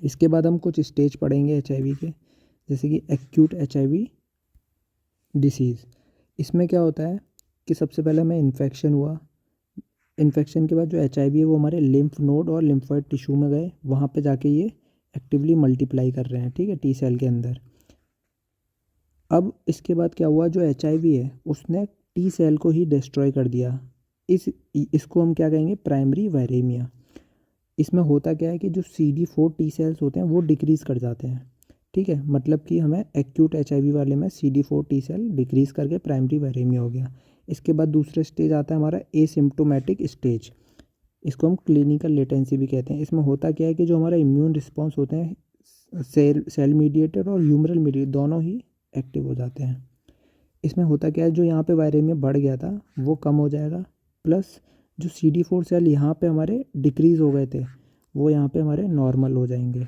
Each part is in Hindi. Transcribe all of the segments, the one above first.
इसके बाद हम कुछ स्टेज पढ़ेंगे HIV के, जैसे कि एक्यूट HIV डिसीज़। इसमें क्या होता है कि सबसे पहले हमें इन्फेक्शन हुआ, इन्फेक्शन के बाद जो HIV है वो हमारे लिम्फ नोड और लिम्फोइड टिश्यू में गए, वहाँ पे जाके ये एक्टिवली मल्टीप्लाई कर रहे हैं, ठीक है, T सेल के अंदर। अब इसके बाद क्या हुआ, जो HIV है उसने T सेल को ही डिस्ट्रॉय कर दिया। इसको हम क्या कहेंगे, प्राइमरी वायरेमिया। इसमें होता क्या है कि जो CD4 T सेल्स होते हैं वो डिक्रीज़ कर जाते हैं, ठीक है, मतलब कि हमें एक्यूट HIV वाले में CD4 T सेल डिक्रीज़ करके प्राइमरी वायरेमिया हो गया। इसके बाद दूसरा स्टेज आता है हमारा एसिम्प्टोमेटिक स्टेज, इसको हम क्लिनिकल लेटेंसी भी कहते हैं। इसमें होता क्या है कि जो हमारा इम्यून रिस्पॉन्स होते हैं सेल मीडिएटेड और ह्यूमरल मीडिएटेड दोनों ही एक्टिव हो जाते हैं। इसमें होता क्या है, जो यहाँ पे वायरेमिया बढ़ गया था वो कम हो जाएगा, प्लस जो CD4 सेल यहाँ पे हमारे डिक्रीज़ हो गए थे वो यहाँ पे हमारे नॉर्मल हो जाएंगे।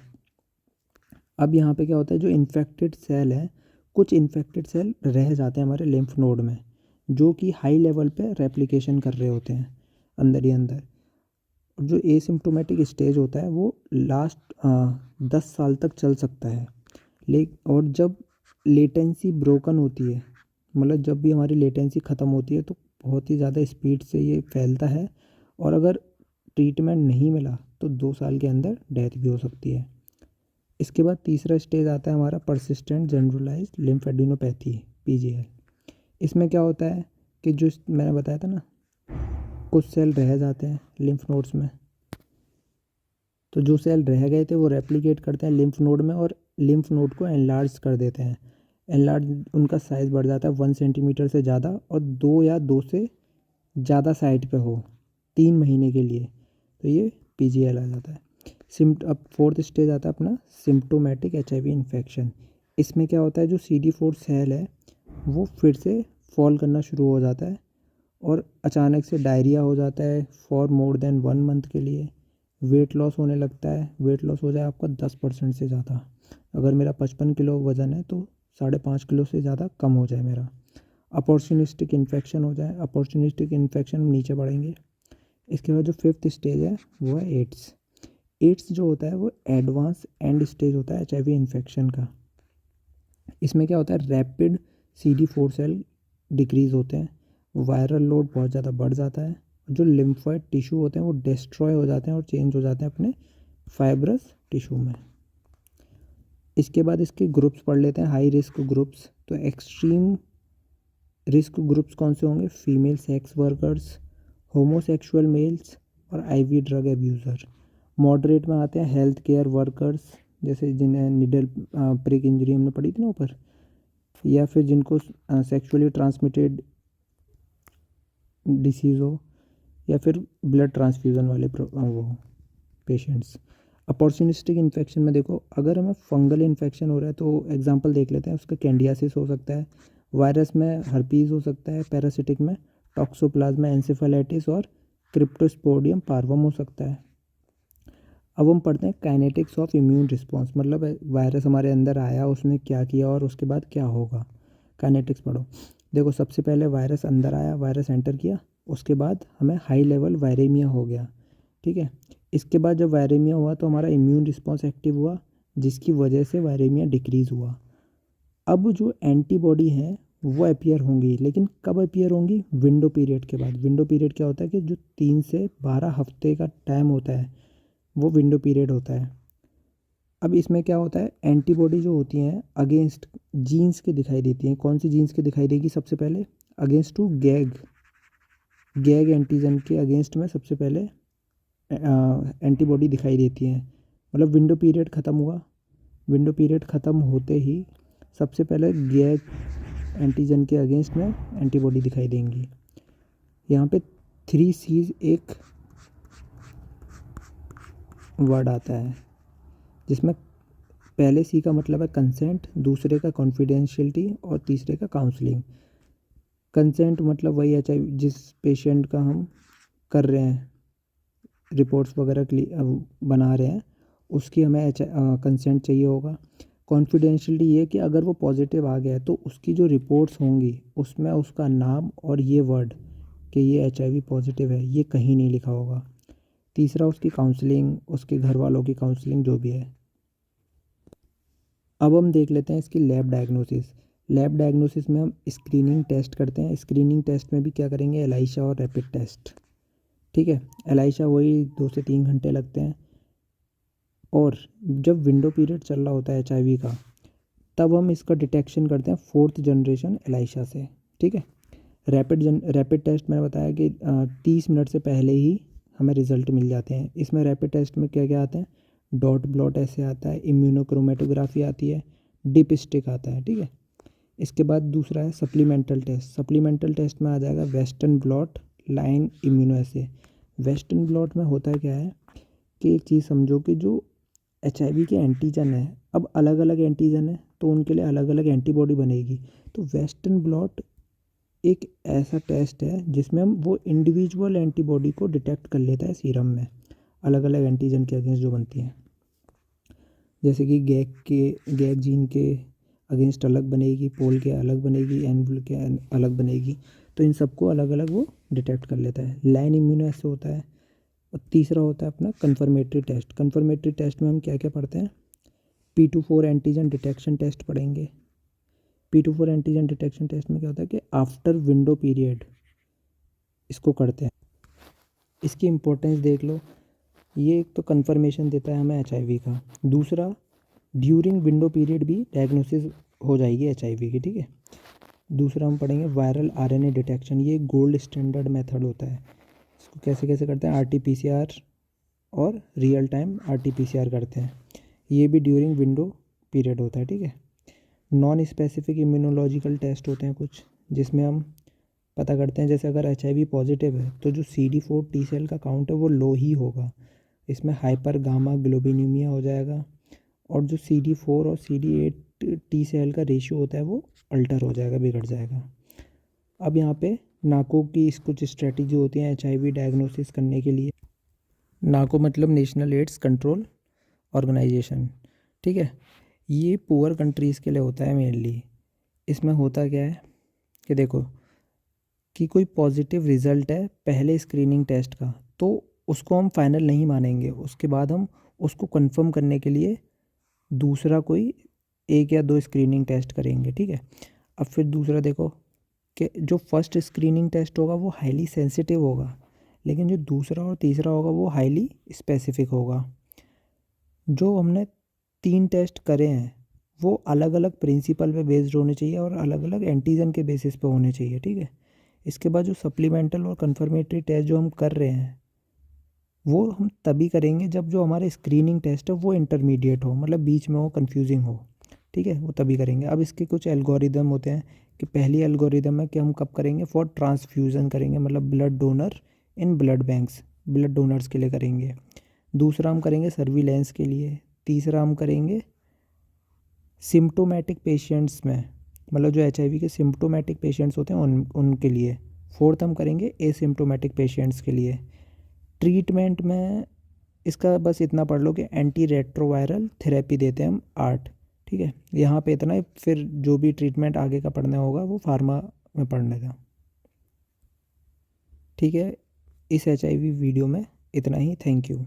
अब यहाँ पे क्या होता है, जो इन्फेक्टेड सेल है, कुछ इन्फेक्टेड सेल रह जाते हैं हमारे लिम्फ नोड में, जो कि हाई लेवल पे रेप्लिकेशन कर रहे होते हैं अंदर ही अंदर। जो एसिम्प्टोमेटिक स्टेज होता है वो लास्ट 10 साल तक चल सकता है। और जब लेटेंसी ब्रोकन होती है, मतलब जब भी हमारी लेटेंसी ख़त्म होती है तो बहुत ही ज़्यादा स्पीड से ये फैलता है, और अगर ट्रीटमेंट नहीं मिला तो 2 साल के अंदर डेथ भी हो सकती है। इसके बाद तीसरा स्टेज आता है हमारा परसिस्टेंट जनरलाइज्ड लिम्फेडिनोपैथी, PGL। इसमें क्या होता है कि जो मैंने बताया था ना, कुछ सेल रह जाते हैं लिम्फ नोड्स में, तो जो सेल रह गए थे वो रेप्लिकेट करते हैं लिम्फ नोड में और लिम्फ नोड को एनलार्ज कर देते हैं। एनलार्ज उनका साइज़ बढ़ जाता है 1 सेंटीमीटर से ज़्यादा, और 2 से ज़्यादा साइड पे हो 3 महीने के लिए, तो ये PGL आ जाता है। अब फोर्थ स्टेज आता है अपना सिम्प्टोमेटिक HIV इन्फेक्शन। इसमें क्या होता है, जो CD4 सेल है वो फिर से फॉल करना शुरू हो जाता है और अचानक से डायरिया हो जाता है फॉर मोर देन 1 मंथ के लिए। वेट लॉस होने लगता है, वेट लॉस हो जाए आपका 10% से ज़्यादा। अगर मेरा 55 किलो वज़न है तो 5.5 किलो से ज़्यादा कम हो जाए मेरा। अपॉर्चुनिस्टिक इन्फेक्शन हो जाए, अपॉर्चुनिस्टिक इन्फेक्शन हम नीचे बढ़ेंगे। इसके बाद जो फिफ्थ स्टेज है वो है एड्स। एड्स जो होता है वो एडवांस एंड स्टेज होता है HIV इन्फेक्शन का। इसमें क्या होता है, रैपिड CD4 सेल डिक्रीज़ होते हैं, वायरल लोड बहुत ज़्यादा बढ़ जाता है, जो लिम्फोइड टिश्यू होते हैं वो डिस्ट्रॉय हो जाते हैं और चेंज हो जाते हैं अपने फाइब्रस टिश्यू में। इसके बाद इसके ग्रुप्स पढ़ लेते हैं, हाई रिस्क ग्रुप्स। तो एक्सट्रीम रिस्क ग्रुप्स कौन से होंगे, female sex workers, homosexual males और IV ड्रग एब्यूज़र। मॉडरेट में आते हैं हेल्थ केयर वर्कर्स, जैसे जिन्हें निडल प्रिक इंजरी हमने पढ़ी थी ना ऊपर, या फिर जिनको सेक्सुअली ट्रांसमिटेड डिसीज़ हो, या फिर ब्लड ट्रांसफ्यूज़न वाले वो पेशेंट्स। अपॉर्चुनिस्टिक इन्फेक्शन में देखो, अगर हमें फंगल इन्फेक्शन हो रहा है तो एग्जांपल देख लेते हैं, उसका कैंडियासिस हो सकता है, वायरस में हर्पीज़ हो सकता है, पैरासिटिक में टॉक्सोप्लाज्मा एन्सेफेलाइटिस और क्रिप्टोस्पोडियम पार्वम हो सकता है। अब हम पढ़ते हैं काइनेटिक्स ऑफ इम्यून रिस्पॉन्स, मतलब वायरस हमारे अंदर आया, उसने क्या किया और उसके बाद क्या होगा। काइनेटिक्स पढ़ो। देखो, सबसे पहले वायरस अंदर आया, वायरस एंटर किया, उसके बाद हमें हाई लेवल वायरेमिया हो गया, ठीक है। इसके बाद जब वायरेमिया हुआ तो हमारा इम्यून रिस्पॉन्स एक्टिव हुआ, जिसकी वजह से वायरेमिया डिक्रीज़ हुआ। अब जो एंटीबॉडी हैं वो अपीयर होंगी, लेकिन कब अपीयर होंगी, विंडो पीरियड के बाद। विंडो पीरियड क्या होता है कि जो 3 से 12 हफ्ते का टाइम होता है वो विंडो पीरियड होता है। अब इसमें क्या होता है, एंटीबॉडी जो होती हैं अगेंस्ट जीन्स के दिखाई देती हैं। कौन सी जीन्स के दिखाई देगी, सबसे पहले अगेंस्ट टू गैग एंटीजन के अगेंस्ट में सबसे पहले एंटीबॉडी दिखाई देती हैं। मतलब विंडो पीरियड ख़त्म हुआ, विंडो पीरियड ख़त्म होते ही सबसे पहले गैग एंटीजन के अगेंस्ट में एंटीबॉडी दिखाई देंगी। यहाँ पे 3 C's एक वर्ड आता है, जिसमें पहले C का मतलब है कंसेंट, दूसरे का कॉन्फिडेंशियलिटी और तीसरे का काउंसलिंग। कंसेंट मतलब वही HIV जिस पेशेंट का हम कर रहे हैं, रिपोर्ट्स वगैरह बना रहे हैं, उसकी हमें कंसेंट चाहिए होगा। कॉन्फिडेंशियलिटी ये कि अगर वो पॉजिटिव आ गया है तो उसकी जो रिपोर्ट्स होंगी उसमें उसका नाम और ये वर्ड कि ये HIV पॉजिटिव है ये कहीं नहीं लिखा होगा। तीसरा उसकी काउंसलिंग, उसके घर वालों की काउंसलिंग जो भी है। अब हम देख लेते हैं इसकी लैब डायग्नोसिस। लैब डायग्नोसिस में हम स्क्रीनिंग टेस्ट करते हैं। स्क्रीनिंग टेस्ट में भी क्या करेंगे, एलाइशा और रैपिड टेस्ट। ठीक है, एलाइशा वही 2 से 3 घंटे लगते हैं। और जब विंडो पीरियड चल रहा होता है एचआईवी का, तब हम इसका डिटेक्शन करते हैं 4th जनरेशन एलाइशा से। ठीक है, रैपिड टेस्ट मैंने बताया कि 30 मिनट से पहले ही हमें रिजल्ट मिल जाते हैं। इसमें रैपिड टेस्ट में क्या क्या आता है, डॉट ब्लॉट ऐसे आता है, इम्यूनोक्रोमेटोग्राफी आती है, डिप स्टिक आता है। ठीक है, इसके बाद दूसरा है सप्लीमेंटल टेस्ट। सप्लीमेंटल टेस्ट में आ जाएगा western blot, line immunoassay. Western blot में होता है क्या है कि एक चीज़ समझो कि जो एचआईवी के एंटीजन है, अब अलग अलग एंटीजन है तो उनके लिए अलग अलग एंटीबॉडी बनेगी। तो वेस्टर्न ब्लॉट एक ऐसा टेस्ट है जिसमें हम वो इंडिविजुअल एंटीबॉडी को डिटेक्ट कर लेता है सीरम में, अलग अलग एंटीजन के अगेंस्ट जो बनती हैं। जैसे कि गैग जीन के अगेंस्ट अलग बनेगी, पोल के अलग बनेगी, एनवल के अलग बनेगी। तो इन सबको अलग अलग वो डिटेक्ट कर लेता है। लाइन इम्यूनो ऐसे होता है। और तीसरा होता है अपना कन्फर्मेटरी टेस्ट। कन्फर्मेटरी टेस्ट में हम क्या क्या पढ़ते हैं, P24 एंटीजन डिटेक्शन टेस्ट पढ़ेंगे। P24 एंटीजन डिटेक्शन टेस्ट में क्या होता है कि आफ्टर विंडो पीरियड इसको करते हैं। इसकी इम्पोर्टेंस देख लो, ये एक तो कन्फर्मेशन देता है हमें एचआईवी का। दूसरा, ड्यूरिंग विंडो पीरियड भी डायग्नोसिस हो जाएगी एचआईवी की। ठीक है, दूसरा हम पढ़ेंगे वायरल आरएनए डिटेक्शन। ये गोल्ड स्टैंडर्ड मेथड होता है। इसको कैसे कैसे करते हैं, आरटीपीसीआर और रियल टाइम आरटीपीसीआर करते हैं। ये भी ड्यूरिंग विंडो पीरियड होता है। ठीक है, नॉन स्पेसिफिक इम्यूनोलॉजिकल टेस्ट होते हैं कुछ, जिसमें हम पता करते हैं जैसे अगर एचआईवी पॉजिटिव है तो जो CD4 टी सेल का काउंट है वो लो ही होगा। इसमें हाइपर गामा ग्लोबिनीमिया हो जाएगा। और जो CD4 और CD8 टी सेल का रेशियो होता है वो अल्टर हो जाएगा, बिगड़ जाएगा। अब यहाँ पे नाको की कुछ स्ट्रेटजी होती हैं एचआईवी डायग्नोसिस करने के लिए। नाको मतलब नेशनल एड्स कंट्रोल ऑर्गेनाइजेशन। ठीक है, ये पुअर कंट्रीज़ के लिए होता है मेनली। इसमें होता क्या है कि देखो कि कोई पॉजिटिव रिज़ल्ट है पहले स्क्रीनिंग टेस्ट का, तो उसको हम फाइनल नहीं मानेंगे। उसके बाद हम उसको कंफर्म करने के लिए दूसरा कोई 1 या 2 स्क्रीनिंग टेस्ट करेंगे। ठीक है, अब फिर दूसरा देखो कि जो फर्स्ट स्क्रीनिंग टेस्ट होगा वो हाईली सेंसिटिव होगा, लेकिन जो दूसरा और तीसरा होगा वो हाईली स्पेसिफिक होगा। जो हमने 3 टेस्ट करे हैं वो अलग अलग प्रिंसिपल पे बेस्ड होने चाहिए और अलग अलग एंटीजन के बेसिस पे होने चाहिए। ठीक है, इसके बाद जो सप्लीमेंटल और कन्फर्मेटरी टेस्ट जो हम कर रहे हैं वो हम तभी करेंगे जब जो हमारे स्क्रीनिंग टेस्ट है वो इंटरमीडिएट हो, मतलब बीच में हो, कंफ्यूजिंग हो। ठीक है, वो तभी करेंगे। अब इसके कुछ एल्गोरिदम होते हैं कि पहली एल्गोरिदम है कि हम कब करेंगे, फॉर ट्रांसफ्यूज़न करेंगे, मतलब blood donor in blood banks, blood donors के लिए करेंगे। दूसरा हम करेंगे सर्विलेंस के लिए। तीसरा हम करेंगे सिम्प्टोमेटिक पेशेंट्स में, मतलब जो एचआईवी के सिम्प्टोमेटिक पेशेंट्स होते हैं उनके लिए। फोर्थ हम करेंगे एसिम्प्टोमेटिक पेशेंट्स के लिए। ट्रीटमेंट में इसका बस इतना पढ़ लो कि एंटी रेट्रोवायरल थेरेपी देते हैं हम 8। ठीक है, यहाँ पे इतना ही, फिर जो भी ट्रीटमेंट आगे का पढ़ना होगा वो फार्मा में पढ़ने का। ठीक है, इस एचआईवी वीडियो में इतना ही। Thank you.